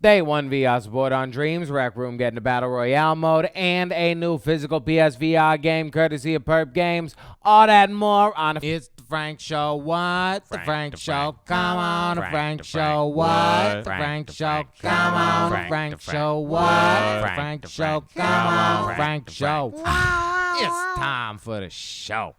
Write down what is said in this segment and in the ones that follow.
Day 1 VR support on Dreams, Rec Room getting the Battle Royale mode, and a new physical PSVR game courtesy of PSVR Games. All that and more on It's the Frank Show. What? The Frank Show. Come on, the Frank Show. What? The Frank Show. Come on, the Frank Show. What? The Frank Show. Come on, the Frank Show. It's time for the show.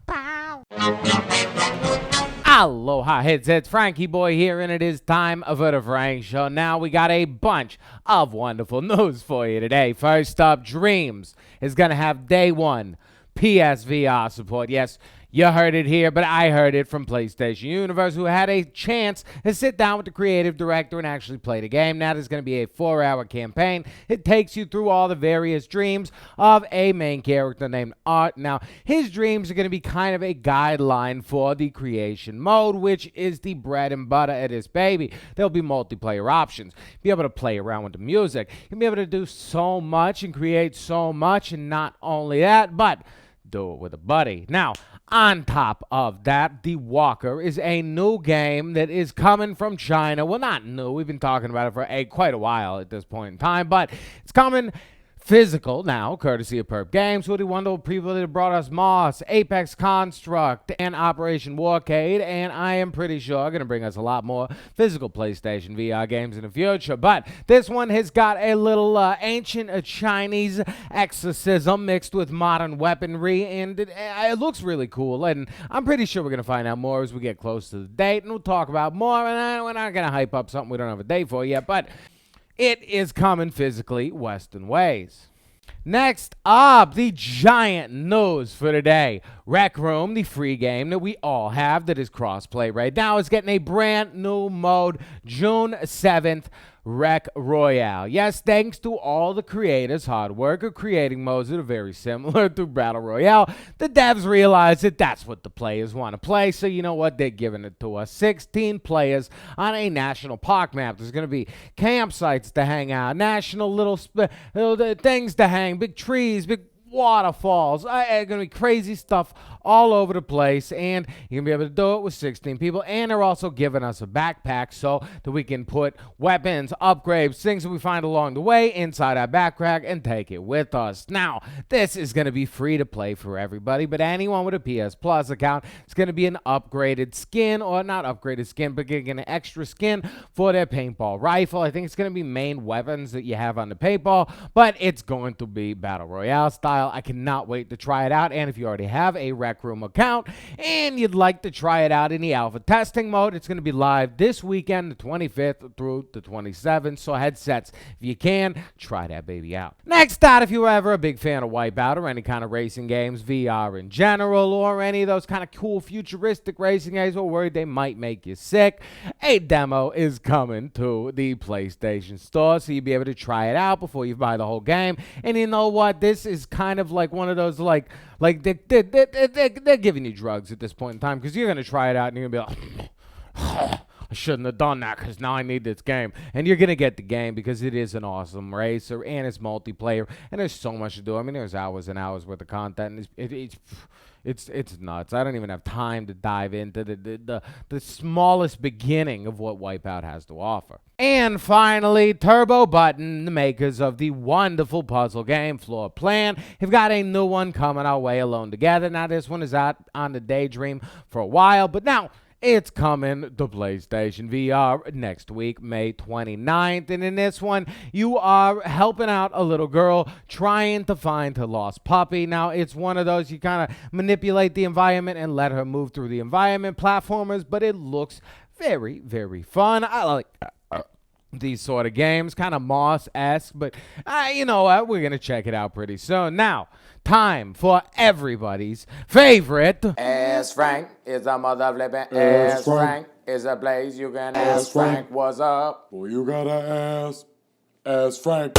Aloha, it's Frankie Boy here, and it is time for the Frank Show. Now we got a bunch of wonderful news for you today. First up, Dreams is going to have day 1 PSVR support. Yes, you heard it here, but I heard it from PlayStation Universe, who had a chance to sit down with the creative director and actually play the game. Now there's going to be a 4-hour campaign. It takes you through all the various dreams of a main character named Art. Now, his dreams are going to be kind of a guideline for the creation mode, which is the bread and butter of this baby. There'll be multiplayer options. Be able to play around with the music. You'll be able to do so much and create so much, and not only that, but do it with a buddy. Now, on top of that, The Walker is a new game that is coming from China. Well, not new. We've been talking about it for quite a while at this point in time, but it's coming physical now, courtesy of PSVR Games, with the wonderful people that brought us Moss, Apex Construct, and Operation Warcade, and I am pretty sure going to bring us a lot more physical PlayStation VR games in the future. But this one has got a little ancient Chinese exorcism mixed with modern weaponry, and it looks really cool, and I'm pretty sure we're going to find out more as we get close to the date, and we'll talk about more, and we're not going to hype up something we don't have a date for yet, but it is coming physically Western ways. Next up, the giant news for today. Rec Room, the free game that we all have that is cross-play right now, is getting a brand new mode June 7th, Rec Royale. Yes, thanks to all the creators' hard work of creating modes that are very similar to Battle Royale, the devs realized that that's what the players want to play, so you know what? They're giving it to us. 16 players on a national park map. There's going to be campsites to hang out, national little things to hang, big trees, big waterfalls, going to be crazy stuff all over the place, and you're going to be able to do it with 16 people, and they're also giving us a backpack so that we can put weapons, upgrades, things that we find along the way inside our backpack and take it with us. Now, this is going to be free to play for everybody, but anyone with a PS Plus account is going to be an upgraded skin, or not upgraded skin, but getting an extra skin for their paintball rifle. I think it's going to be main weapons that you have on the paintball, but it's going to be Battle Royale style. I cannot wait to try it out, and if you already have a Rec Room account and you'd like to try it out in the alpha testing mode, it's going to be live this weekend, the 25th through the 27th, so headsets, if you can, try that baby out. Next out, if you were ever a big fan of Wipeout or any kind of racing games, VR in general, or any of those kind of cool futuristic racing games, or worried they might make you sick, a demo is coming to the PlayStation Store, so you'll be able to try it out before you buy the whole game. And you know what? This is kind of like one of those, like they're giving you drugs at this point in time, because you're going to try it out and you're going to be like, I shouldn't have done that because now I need this game. And you're going to get the game because it is an awesome racer and it's multiplayer and there's so much to do. I mean, there's hours and hours worth of content, and it's nuts. I don't even have time to dive into the smallest beginning of what Wipeout has to offer. And finally, Turbo Button, the makers of the wonderful puzzle game Floor Plan, have got a new one coming our way, Alone Together. Now, this one is out on the Daydream for a while, but now it's coming to PlayStation VR next week, May 29th. And in this one, you are helping out a little girl trying to find her lost puppy. Now, it's one of those you kind of manipulate the environment and let her move through the environment, platformers, but it looks very, very fun. I like these sort of games, kind of Moss-esque, but you know what? We're going to check it out pretty soon. Now, time for everybody's favorite. Ask Frank is a mother flipping. Ask Frank is a place you can ask Frank what's up. Well, you gotta ask Frank.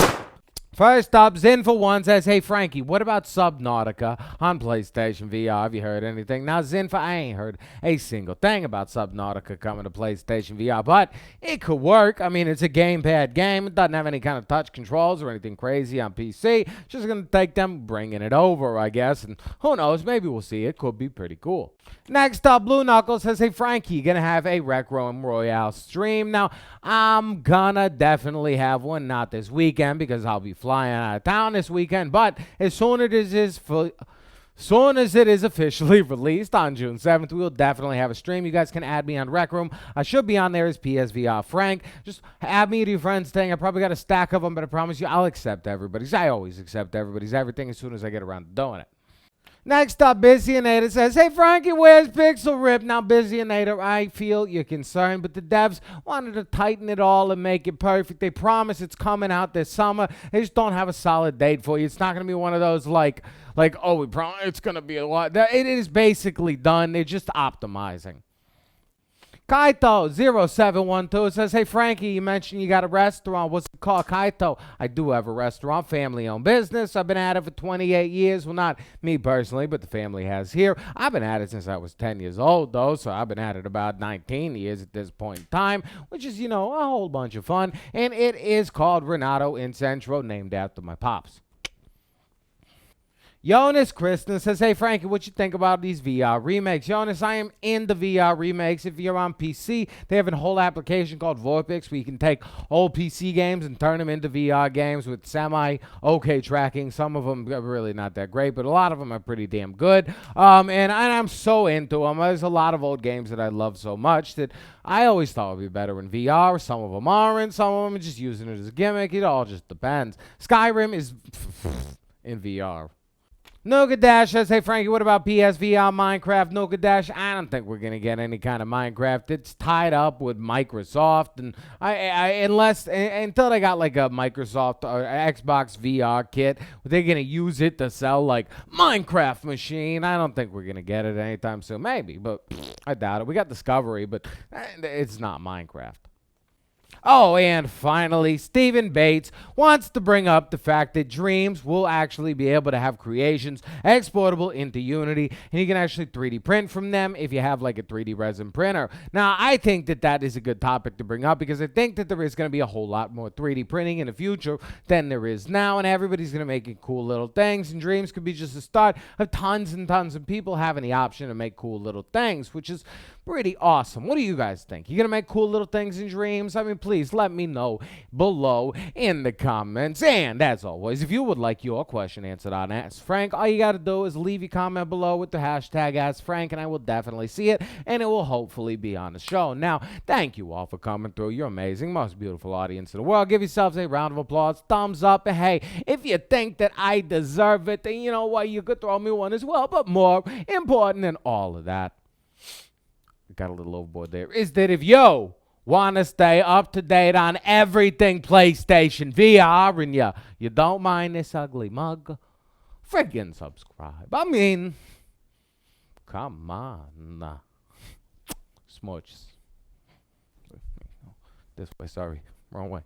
First up, Zin for One says, hey, Frankie, what about Subnautica on PlayStation VR? Have you heard anything? Now, Zin for, I ain't heard a single thing about Subnautica coming to PlayStation VR, but it could work. I mean, it's a gamepad game. It doesn't have any kind of touch controls or anything crazy on PC. It's just going to take them bringing it over, I guess, and who knows, maybe we'll see. It could be pretty cool. Next up, Blue Knuckles says, hey, Frankie, going to have a Rec Room Royale stream. Now, I'm gonna definitely have one, not this weekend because I'll be flying out of town this weekend, but as soon as it is officially released on June 7th, we'll definitely have a stream. You guys can add me on Rec Room. I should be on there as PSVR Frank. Just add me to your friends thing. I probably got a stack of them, but I promise you I'll accept everybody's. I always accept everybody's everything as soon as I get around to doing it. Next up, Busyinator says, hey, Frankie, where's Pixel Rip? Now, Busyinator, I feel you're concerned, but the devs wanted to tighten it all and make it perfect. They promise it's coming out this summer. They just don't have a solid date for you. It's not going to be one of those like, oh, we promise it's going to be a lot. It is basically done. They're just optimizing. Kaito0712 says, hey, Frankie, you mentioned you got a restaurant. What's it called? Kaito, I do have a restaurant, family-owned business. I've been at it for 28 years. Well, not me personally, but the family has here. I've been at it since I was 10 years old, though, so I've been at it about 19 years at this point in time, which is, a whole bunch of fun. And it is called Renato in Centro, named after my pops. Jonas Kristen says, hey, Frankie, what you think about these VR remakes? Jonas, I am in the VR remakes. If you're on PC, they have a whole application called Vorpix where you can take old PC games and turn them into VR games with semi-okay tracking. Some of them are really not that great, but a lot of them are pretty damn good. And I'm so into them. There's a lot of old games that I love so much that I always thought would be better in VR. Some of them aren't. Some of them are just using it as a gimmick. It all just depends. Skyrim is in VR. Nuka Dash says, hey, Frankie, what about PSVR Minecraft? Nuka Dash, I don't think we're going to get any kind of Minecraft. It's tied up with Microsoft. And until they got like a Microsoft or Xbox VR kit, they're going to use it to sell like Minecraft machine. I don't think we're going to get it anytime soon. Maybe, but I doubt it. We got Discovery, but it's not Minecraft. Oh, and finally, Stephen Bates wants to bring up the fact that Dreams will actually be able to have creations exportable into Unity, and you can actually 3D print from them if you have like a 3D resin printer. Now, I think that is a good topic to bring up because I think that there is going to be a whole lot more 3D printing in the future than there is now, and everybody's going to make cool little things, and Dreams could be just the start of tons and tons of people having the option to make cool little things, which is pretty awesome. What do you guys think? You going to make cool little things in Dreams? I mean, please let me know below in the comments. And as always, if you would like your question answered on Ask Frank, all you got to do is leave your comment below with the hashtag Ask Frank, and I will definitely see it, and it will hopefully be on the show. Now, thank you all for coming through. You're amazing. Most beautiful audience in the world. Give yourselves a round of applause, thumbs up, and hey, if you think that I deserve it, then you know what? You could throw me one as well. But more important than all of that, got a little overboard there, is that if you want to stay up to date on everything PlayStation VR and you don't mind this ugly mug, friggin' subscribe. I mean, come on. Smooches. This way, sorry. Wrong way.